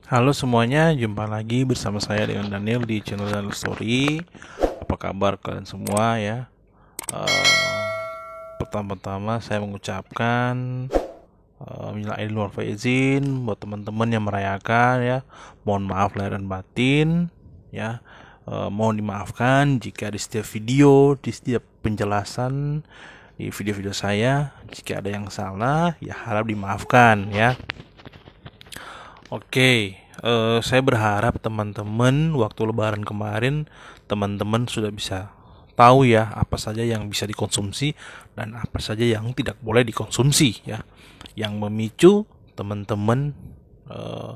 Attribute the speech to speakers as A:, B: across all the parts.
A: Halo semuanya, jumpa lagi bersama saya dengan Daniel di channel Daniel Story. Apa kabar kalian semua ya? Pertama-tama saya mengucapkan minal aidin wal faizin buat teman-teman yang merayakan ya. Mohon maaf lahir dan batin ya. Mohon dimaafkan jika di setiap video, di setiap penjelasan di video-video saya jika ada yang salah ya harap dimaafkan ya. Oke, saya berharap teman-teman waktu Lebaran kemarin teman-teman sudah bisa tahu ya apa saja yang bisa dikonsumsi dan apa saja yang tidak boleh dikonsumsi ya. Yang memicu teman-teman eh,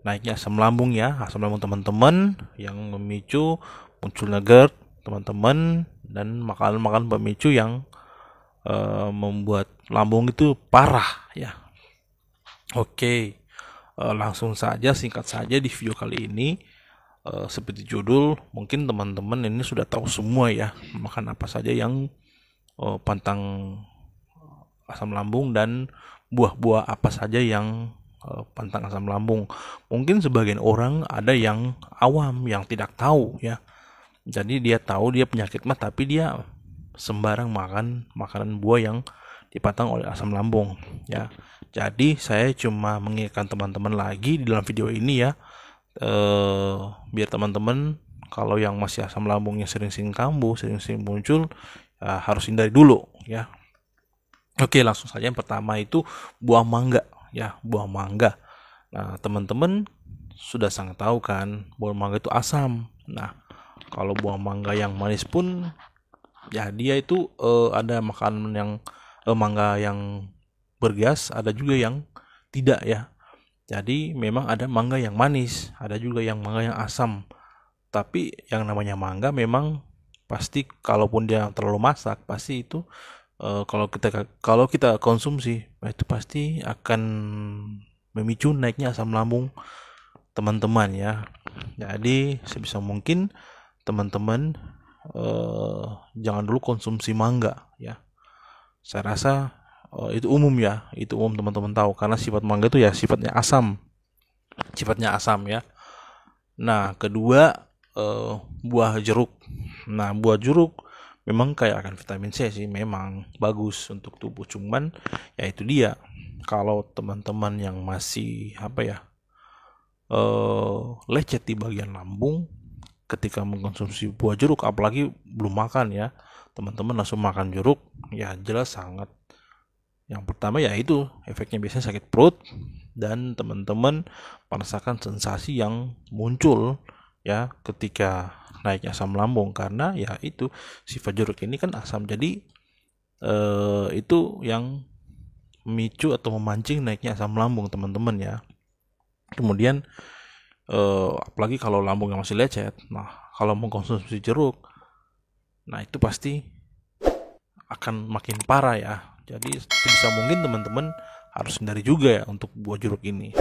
A: naiknya asam lambung ya, asam lambung teman-teman yang memicu munculnya GERD teman-teman dan makanan-makanan pemicu yang membuat lambung itu parah ya. Oke. Langsung saja singkat saja di video kali ini seperti judul mungkin teman-teman ini sudah tahu semua ya makan apa saja yang pantang asam lambung dan buah-buah apa saja yang pantang asam lambung. Mungkin sebagian orang ada yang awam yang tidak tahu ya. Jadi dia tahu dia penyakit mah tapi dia sembarang makan makanan buah yang dipantang oleh asam lambung ya. Jadi saya cuma mengingatkan teman-teman lagi di dalam video ini ya, biar teman-teman kalau yang masih asam lambungnya sering-sering kambuh, sering-sering muncul, ya harus hindari dulu ya. Oke, langsung saja yang pertama itu buah mangga ya, buah mangga. Nah, teman-teman sudah sangat tahu kan, buah mangga itu asam. Nah, kalau buah mangga yang manis pun ya dia itu ada makanan yang mangga yang bergas, ada juga yang tidak ya. Jadi memang ada mangga yang manis, ada juga yang mangga yang asam. Tapi yang namanya mangga memang pasti kalaupun dia terlalu masak pasti itu kalau kita konsumsi itu pasti akan memicu naiknya asam lambung teman-teman ya. Jadi sebisa mungkin teman-teman jangan dulu konsumsi mangga ya. Saya rasa itu umum ya, itu umum teman-teman tahu karena sifat mangga itu ya sifatnya asam ya. Nah kedua buah jeruk. Nah buah jeruk memang kayak akan vitamin C sih, memang bagus untuk tubuh. Cuman ya itu dia, kalau teman-teman yang masih apa ya lecet di bagian lambung ketika mengkonsumsi buah jeruk, apalagi belum makan ya, teman-teman langsung makan jeruk ya jelas sangat. Yang pertama ya itu efeknya biasanya sakit perut dan teman-teman merasakan sensasi yang muncul ya ketika naiknya asam lambung karena ya itu sifat jeruk ini kan asam, jadi itu yang memicu atau memancing naiknya asam lambung teman-teman ya. Kemudian apalagi kalau lambungnya masih lecet, nah kalau mengkonsumsi jeruk, nah itu pasti akan makin parah ya. Jadi sebisa mungkin teman-teman harus hindari juga ya untuk buah jeruk ini.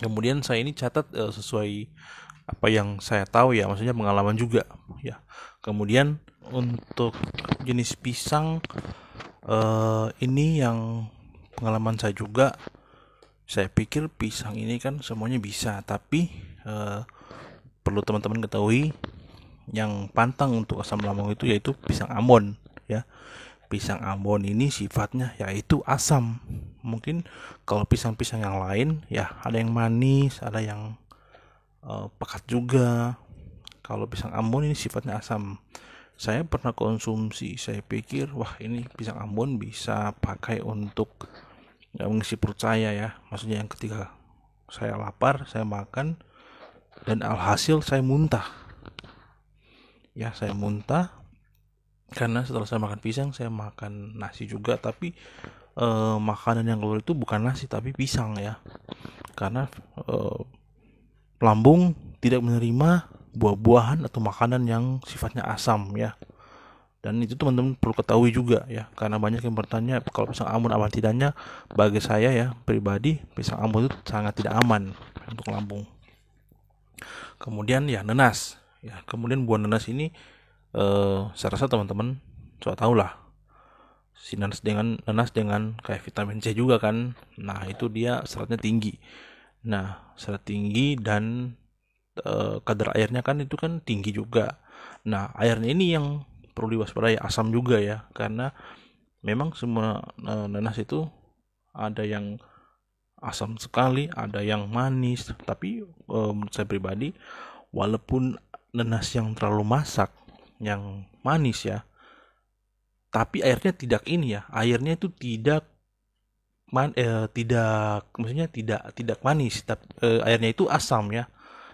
A: Kemudian saya ini catat sesuai apa yang saya tahu ya, maksudnya pengalaman juga ya. Kemudian untuk jenis pisang ini yang pengalaman saya juga, saya pikir pisang ini kan semuanya bisa, tapi perlu teman-teman ketahui yang pantang untuk asam lambung itu yaitu pisang Ambon ya. Pisang Ambon ini sifatnya yaitu asam. Mungkin kalau pisang-pisang yang lain ya ada yang manis, ada yang pekat juga. Kalau pisang Ambon ini sifatnya asam. Saya pernah konsumsi, saya pikir wah ini pisang Ambon bisa pakai untuk mengisi perut saya ya. Maksudnya yang ketika saya lapar, saya makan dan alhasil saya muntah. Ya, saya muntah karena setelah saya makan pisang saya makan nasi juga, tapi makanan yang keluar itu bukan nasi tapi pisang ya, karena lambung tidak menerima buah-buahan atau makanan yang sifatnya asam ya. Dan itu teman-teman perlu ketahui juga ya, karena banyak yang bertanya kalau pisang Ambon aman tidaknya. Bagi saya ya pribadi, pisang Ambon itu sangat tidak aman untuk lambung. Kemudian ya nenas ya, kemudian buah nenas ini saya rasa teman-teman sudah tahu lah, si nanas dengan kayak vitamin C juga kan. Nah itu dia seratnya tinggi Nah, serat tinggi dan kadar airnya kan itu kan tinggi juga. Nah, airnya ini yang perlu diwaspadai, asam juga ya, karena memang semua nanas itu ada yang asam sekali, ada yang manis. Tapi menurut saya pribadi, walaupun nanas yang terlalu masak, yang manis ya, tapi airnya tidak ini ya, airnya itu tidak, maksudnya tidak manis, tapi airnya itu asam ya.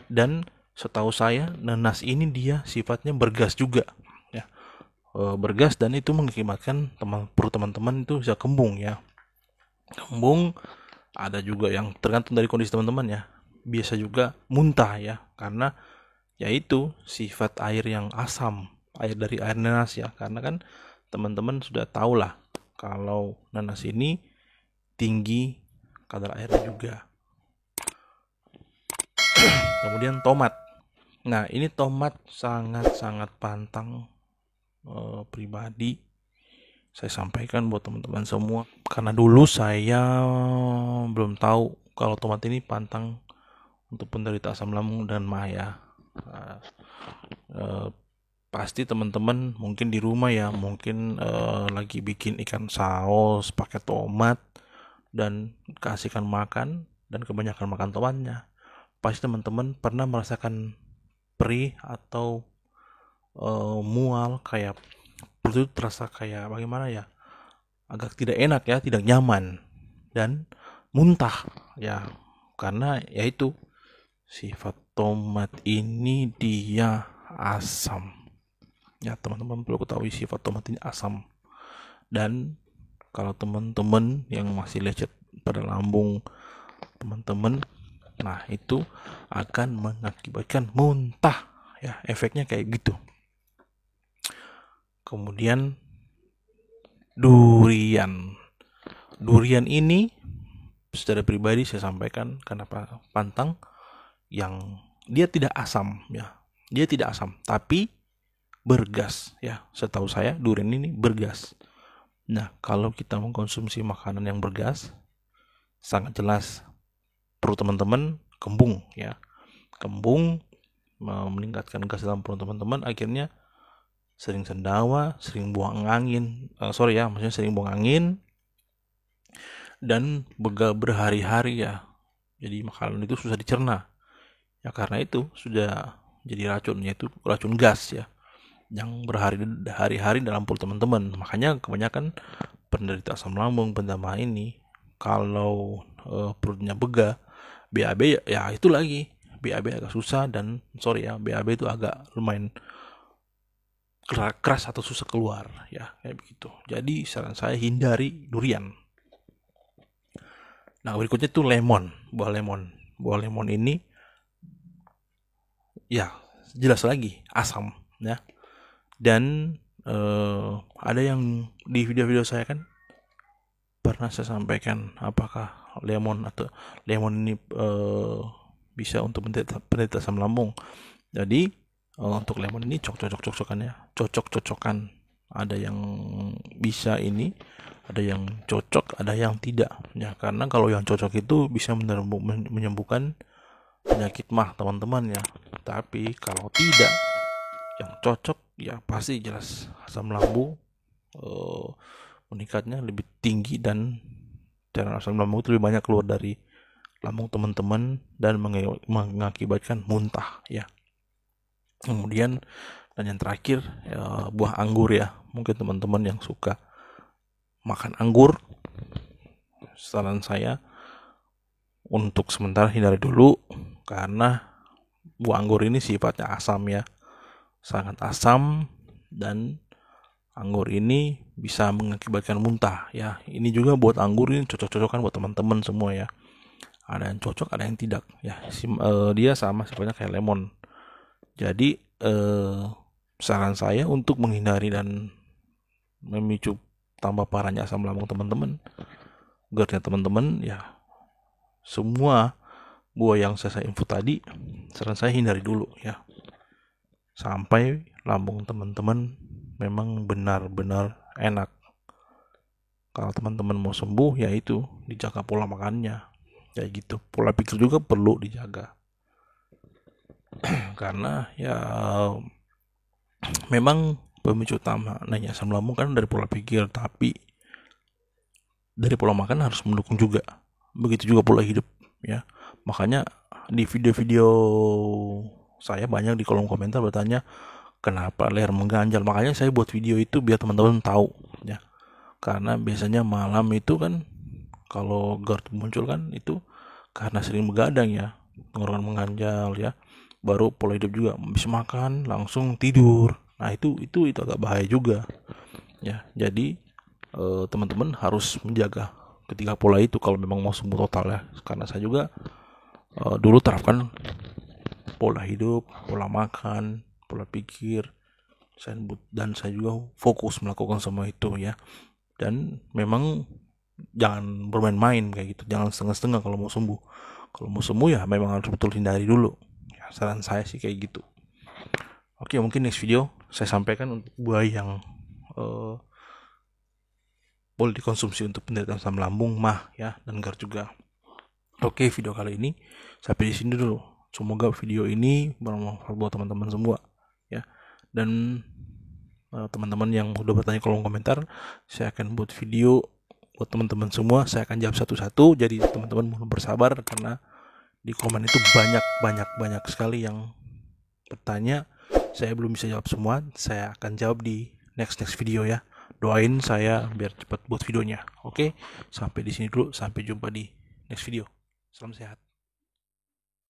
A: Dan setahu saya nanas ini dia sifatnya bergas juga ya, bergas, dan itu mengakibatkan perut teman-teman itu bisa kembung ya. Kembung, ada juga yang tergantung dari kondisi teman-teman ya, biasa juga muntah ya, karena yaitu sifat air yang asam, air dari air nanas ya. Karena kan teman-teman sudah tahu lah kalau nanas ini tinggi kadar airnya juga. Kemudian tomat. Nah, ini tomat sangat-sangat pantang pribadi saya sampaikan buat teman-teman semua, karena dulu saya belum tahu kalau tomat ini pantang untuk penderita asam lambung dan MAA ya. Pasti teman-teman mungkin di rumah ya, mungkin lagi bikin ikan saus pakai tomat dan kasihkan makan, dan kebanyakan makan tomatnya, pasti teman-teman pernah merasakan perih atau mual, kayak perut itu terasa kayak bagaimana ya, agak tidak enak ya, tidak nyaman, dan muntah ya. Karena yaitu sifat tomat ini dia asam ya, teman-teman perlu ketahui sifat tomat ini asam. Dan kalau teman-teman yang masih lecet pada lambung teman-teman, nah itu akan mengakibatkan muntah ya, efeknya kayak gitu. Kemudian durian. Durian ini secara pribadi saya sampaikan kenapa pantang, yang dia tidak asam ya. Dia tidak asam, tapi bergas ya. Setahu saya durian ini bergas. Nah, kalau kita mengkonsumsi makanan yang bergas, sangat jelas perut teman-teman kembung ya. Kembung meningkatkan gas dalam perut teman-teman, akhirnya sering sendawa, sering buang angin, maksudnya sering buang angin, dan begal berhari-hari ya. Jadi makanan itu susah dicerna ya, karena itu sudah jadi racun, yaitu racun gas ya, yang berhari-hari dalam perut teman-teman. Makanya kebanyakan penderita asam lambung, penderita ini, kalau perutnya bega, BAB ya itu lagi, BAB agak susah, dan BAB itu agak lumayan keras atau susah keluar ya, kayak begitu. Jadi saran saya hindari durian. Nah, berikutnya itu lemon, buah lemon. Buah lemon ini ya jelas lagi asam ya. Dan ada yang di video-video saya kan pernah saya sampaikan, apakah lemon ini bisa untuk penderita asam lambung. Jadi untuk lemon ini cocok-cocokan. Ada yang bisa ini, ada yang cocok, ada yang tidak ya. Karena kalau yang cocok itu bisa menyembuhkan penyakit mah teman-teman ya. Tapi kalau tidak, yang cocok ya pasti jelas asam lambung meningkatnya lebih tinggi, dan cairan asam lambung itu lebih banyak keluar dari lambung teman-teman dan mengakibatkan muntah ya. Kemudian, dan yang terakhir ya, buah anggur ya. Mungkin teman-teman yang suka makan anggur, saran saya untuk sementara hindari dulu, karena buah anggur ini sifatnya asam ya, sangat asam, dan anggur ini bisa mengakibatkan muntah ya. Ini juga buat anggur ini cocok-cocokan buat teman-teman semua ya. Ada yang cocok, ada yang tidak ya. Dia sama sifatnya kayak lemon. Jadi saran saya untuk menghindari dan memicu tambah parahnya asam lambung teman-teman, agar teman-teman ya, semua buah yang saya info tadi, saran saya hindari dulu ya, sampai lambung teman-teman memang benar-benar enak. Kalau teman-teman mau sembuh, yaitu dijaga pola makannya kayak gitu. Pola pikir juga perlu dijaga karena ya memang pemicu utama naiknya asam lambung kan dari pola pikir, tapi dari pola makan harus mendukung juga. Begitu juga pola hidup ya. Makanya di video-video saya banyak di kolom komentar bertanya kenapa leher mengganjal. Makanya saya buat video itu biar teman-teman tahu ya. Karena biasanya malam itu kan kalau GERD muncul kan itu karena sering begadang ya, tenggorokan mengganjal ya. Baru pola hidup juga, habis makan langsung tidur. Nah itu agak bahaya juga ya. Jadi teman-teman harus menjaga ketika pola itu kalau memang mau sembuh total ya. Karena saya juga dulu terapkan pola hidup, pola makan, pola pikir, dan saya juga fokus melakukan semua itu ya. Dan memang jangan bermain-main kayak gitu, jangan setengah-setengah kalau mau sembuh. Kalau mau sembuh ya memang harus betul hindari dulu ya, saran saya sih kayak gitu. Oke, mungkin next video saya sampaikan untuk buah yang boleh dikonsumsi untuk penderita asam lambung, mah ya, dan GERD juga. Oke, video kali ini sampai di sini dulu. Semoga video ini bermanfaat buat teman-teman semua ya. Dan teman-teman yang udah bertanya kolom komentar, saya akan buat video buat teman-teman semua. Saya akan jawab satu-satu. Jadi teman-teman mohon bersabar karena di komen itu banyak sekali yang bertanya. Saya belum bisa jawab semua. Saya akan jawab di next video ya. Doain saya biar cepat buat videonya. Oke, sampai di sini dulu. Sampai jumpa di next video. Salam sehat.